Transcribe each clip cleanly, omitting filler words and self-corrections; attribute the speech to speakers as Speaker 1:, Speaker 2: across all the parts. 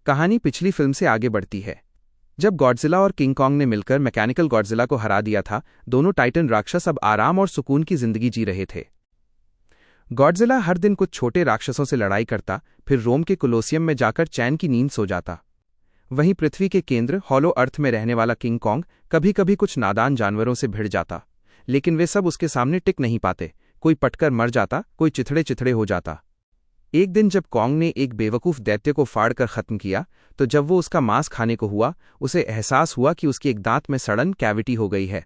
Speaker 1: कहानी पिछली फिल्म से आगे बढ़ती है। जब गॉडजिला और किंग कॉन्ग ने मिलकर मैकेनिकल गॉडजिला को हरा दिया था, दोनों टाइटन राक्षस अब आराम और सुकून की जिंदगी जी रहे थे। गॉडजिला हर दिन कुछ छोटे राक्षसों से लड़ाई करता, फिर रोम के कोलोसियम में जाकर चैन की नींद सो जाता। वहीं पृथ्वी के केंद्र हॉलो अर्थ में रहने वाला किंग कॉन्ग कभी कभी कुछ नादान जानवरों से भिड़ जाता, लेकिन वे सब उसके सामने टिक नहीं पाते। कोई पटकर मर जाता, कोई चिथड़े चिथड़े हो जाता। एक दिन जब कॉन्ग ने एक बेवकूफ़ दैत्य को फाड़ कर खत्म किया, तो जब वो उसका मांस खाने को हुआ, उसे एहसास हुआ कि उसकी एक दांत में सड़न कैविटी हो गई है।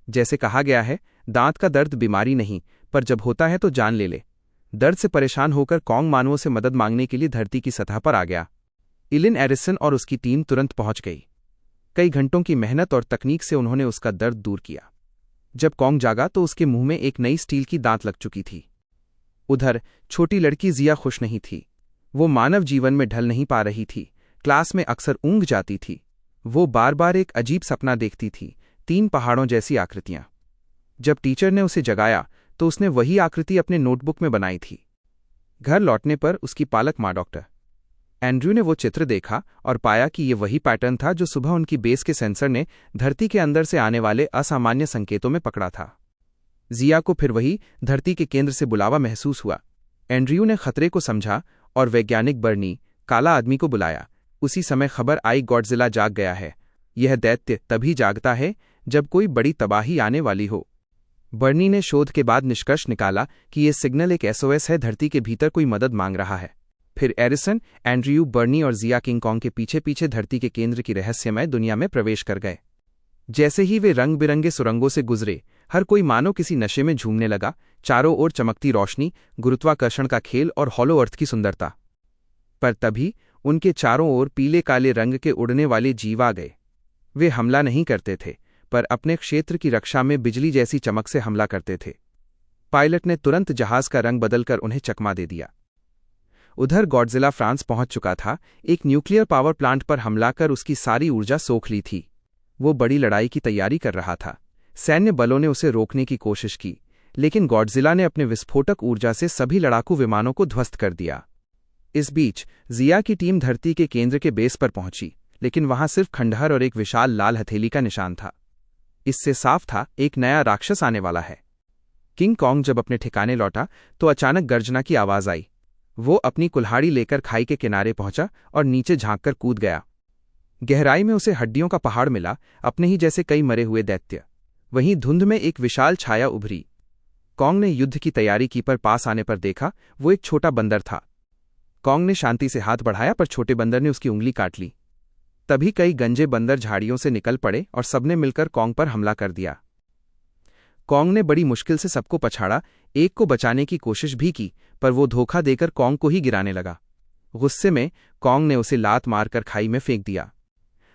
Speaker 1: जैसे कहा गया है, दांत का दर्द बीमारी नहीं, पर जब होता है तो जान ले ले। दर्द से परेशान होकर कॉन्ग मानवों से मदद मांगने के लिए धरती की सतह पर आ गया। इलिन एरिसन और उसकी टीम तुरंत पहुंच गई। कई घंटों की मेहनत और तकनीक से उन्होंने उसका दर्द दूर किया। जब कॉन्ग जागा तो उसके मुंह में एक नई स्टील की दांत लग चुकी थी। उधर छोटी लड़की जिया खुश नहीं थी। वो मानव जीवन में ढल नहीं पा रही थी। क्लास में अक्सर ऊँघ जाती थी। वो बार बार एक अजीब सपना देखती थी, 3 पहाड़ों जैसी आकृतियां। जब टीचर ने उसे जगाया तो उसने वही आकृति अपने नोटबुक में बनाई थी। घर लौटने पर उसकी पालक माँ डॉक्टर एंड्रयू ने वो चित्र देखा और पाया कि ये वही पैटर्न था जो सुबह उनकी बेस के सेंसर ने धरती के अंदर से आने वाले असामान्य संकेतों में पकड़ा था। जिया को फिर वही धरती के केंद्र से बुलावा महसूस हुआ। एंड्रयू ने खतरे को समझा और वैज्ञानिक बर्नी काला आदमी को बुलाया। उसी समय खबर आई, गॉडजिला जाग गया है। यह दैत्य तभी जागता है जब कोई बड़ी तबाही आने वाली हो। बर्नी ने शोध के बाद निष्कर्ष निकाला कि यह सिग्नल एक SOS है, धरती के भीतर कोई मदद मांग रहा है। फिर एरिसन, एंड्रयू, बर्नी और जिया किंग कॉन्ग के पीछे पीछे धरती के केंद्र की रहस्यमय दुनिया में प्रवेश कर गए। जैसे ही वे रंग बिरंगे सुरंगों से गुजरे, हर कोई मानो किसी नशे में झूमने लगा। चारों ओर चमकती रोशनी, गुरुत्वाकर्षण का खेल और हॉलो अर्थ की सुंदरता। पर तभी उनके चारों ओर पीले काले रंग के उड़ने वाले जीव आ गए। वे हमला नहीं करते थे, पर अपने क्षेत्र की रक्षा में बिजली जैसी चमक से हमला करते थे। पायलट ने तुरंत जहाज का रंग बदलकर उन्हें चकमा दे दिया। उधर गॉडजिला फ्रांस पहुंच चुका था। एक न्यूक्लियर पावर प्लांट पर हमला कर उसकी सारी ऊर्जा सोख ली थी। वो बड़ी लड़ाई की तैयारी कर रहा था। सैन्य बलों ने उसे रोकने की कोशिश की, लेकिन गॉडजिला ने अपने विस्फोटक ऊर्जा से सभी लड़ाकू विमानों को ध्वस्त कर दिया। इस बीच जिया की टीम धरती के केंद्र के बेस पर पहुंची, लेकिन वहां सिर्फ खंडहर और एक विशाल लाल हथेली का निशान था। इससे साफ था, एक नया राक्षस आने वाला है। किंग कॉन्ग जब अपने ठिकाने लौटा तो अचानक गर्जना की आवाज आई। वो अपनी कुल्हाड़ी लेकर खाई के किनारे पहुंचा और नीचे झांककर कूद गया। गहराई में उसे हड्डियों का पहाड़ मिला, अपने ही जैसे कई मरे हुए दैत्य। वहीं धुंध में एक विशाल छाया उभरी। कॉन्ग ने युद्ध की तैयारी की, पर पास आने पर देखा वो एक छोटा बंदर था। कॉन्ग ने शांति से हाथ बढ़ाया, पर छोटे बंदर ने उसकी उंगली काट ली। तभी कई गंजे बंदर झाड़ियों से निकल पड़े और सबने मिलकर कॉन्ग पर हमला कर दिया। कॉन्ग ने बड़ी मुश्किल से सबको पछाड़ा, एक को बचाने की कोशिश भी की, पर वो धोखा देकर कॉन्ग को ही गिराने लगा। गुस्से में कॉन्ग ने उसे लात मारकर खाई में फेंक दिया।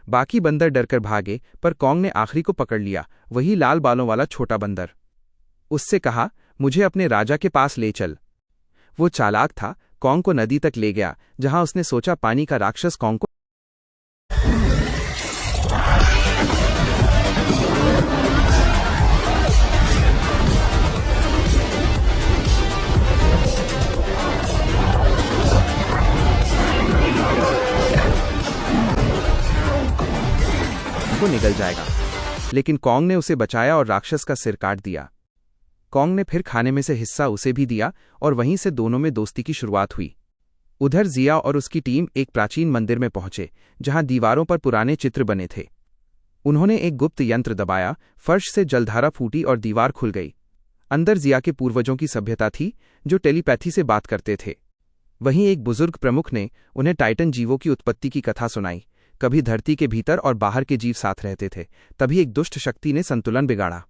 Speaker 1: बाकी बंदर डरकर भागे, पर कॉन्ग ने आखिरी को पकड़ लिया, वही लाल बालों वाला छोटा बंदर। उससे कहा, मुझे अपने राजा के पास ले चल। वो चालाक था, कॉन्ग को नदी तक ले गया, जहां उसने सोचा पानी का राक्षस कॉन्ग को निगल जाएगा, लेकिन कॉन्ग ने उसे बचाया और राक्षस का सिर काट दिया। कॉन्ग ने फिर खाने में से हिस्सा उसे भी दिया और वहीं से दोनों में दोस्ती की शुरुआत हुई। उधर जिया और उसकी टीम एक प्राचीन मंदिर में पहुंचे, जहां दीवारों पर पुराने चित्र बने थे। उन्होंने एक गुप्त यंत्र दबाया, फर्श से जलधारा फूटी और दीवार खुल गई। अंदर जिया के पूर्वजों की सभ्यता थी, जो टेलीपैथी से बात करते थे। वहीं एक बुजुर्ग प्रमुख ने उन्हें टाइटन जीवों की उत्पत्ति की कथा सुनाई। कभी धरती के भीतर और बाहर के जीव साथ रहते थे। तभी एक दुष्ट शक्ति ने संतुलन बिगाड़ा।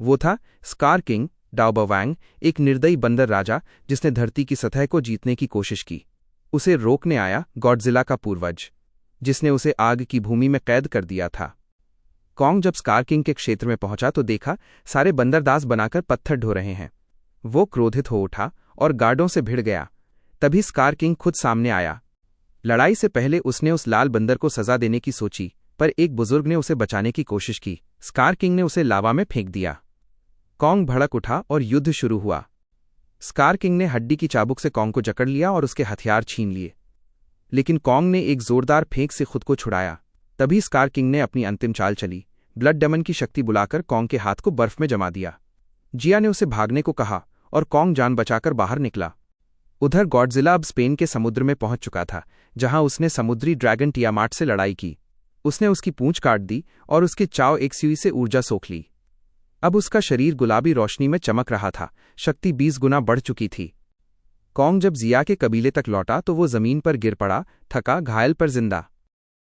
Speaker 1: वो था स्कार किंग डाओबोवांग, एक निर्दयी बंदर राजा जिसने धरती की सतह को जीतने की कोशिश की। उसे रोकने आया गॉडजिला का पूर्वज, जिसने उसे आग की भूमि में कैद कर दिया था। कॉन्ग जब स्कार किंग के क्षेत्र में पहुंचा तो देखा सारे बंदर दास बनाकर पत्थर ढो रहे हैं। वो क्रोधित हो उठा और गार्डों से भिड़ गया। तभी स्कार किंग खुद सामने आया। लड़ाई से पहले उसने उस लाल बंदर को सजा देने की सोची, पर एक बुजुर्ग ने उसे बचाने की कोशिश की। स्कार किंग ने उसे लावा में फेंक दिया। कॉन्ग भड़क उठा और युद्ध शुरू हुआ। स्कार किंग ने हड्डी की चाबुक से कॉन्ग को जकड़ लिया और उसके हथियार छीन लिए। लेकिन कॉन्ग ने एक जोरदार फेंक से खुद को छुड़ाया। तभी स्कार किंग ने अपनी अंतिम चाल चली, ब्लड डेमन की शक्ति बुलाकर कॉन्ग के हाथ को बर्फ में जमा दिया। जिया ने उसे भागने को कहा और कॉन्ग जान बचाकर बाहर निकला। उधर गॉडजिला अब स्पेन के समुद्र में पहुंच चुका था, जहां उसने समुद्री ड्रैगन टियामाट से लड़ाई की। उसने उसकी पूंछ काट दी और उसके चाव एक्सुई से ऊर्जा सोख ली। अब उसका शरीर गुलाबी रोशनी में चमक रहा था, शक्ति 20 गुना बढ़ चुकी थी। कॉन्ग जब जिया के कबीले तक लौटा तो वो जमीन पर गिर पड़ा, थका, घायल पर जिंदा।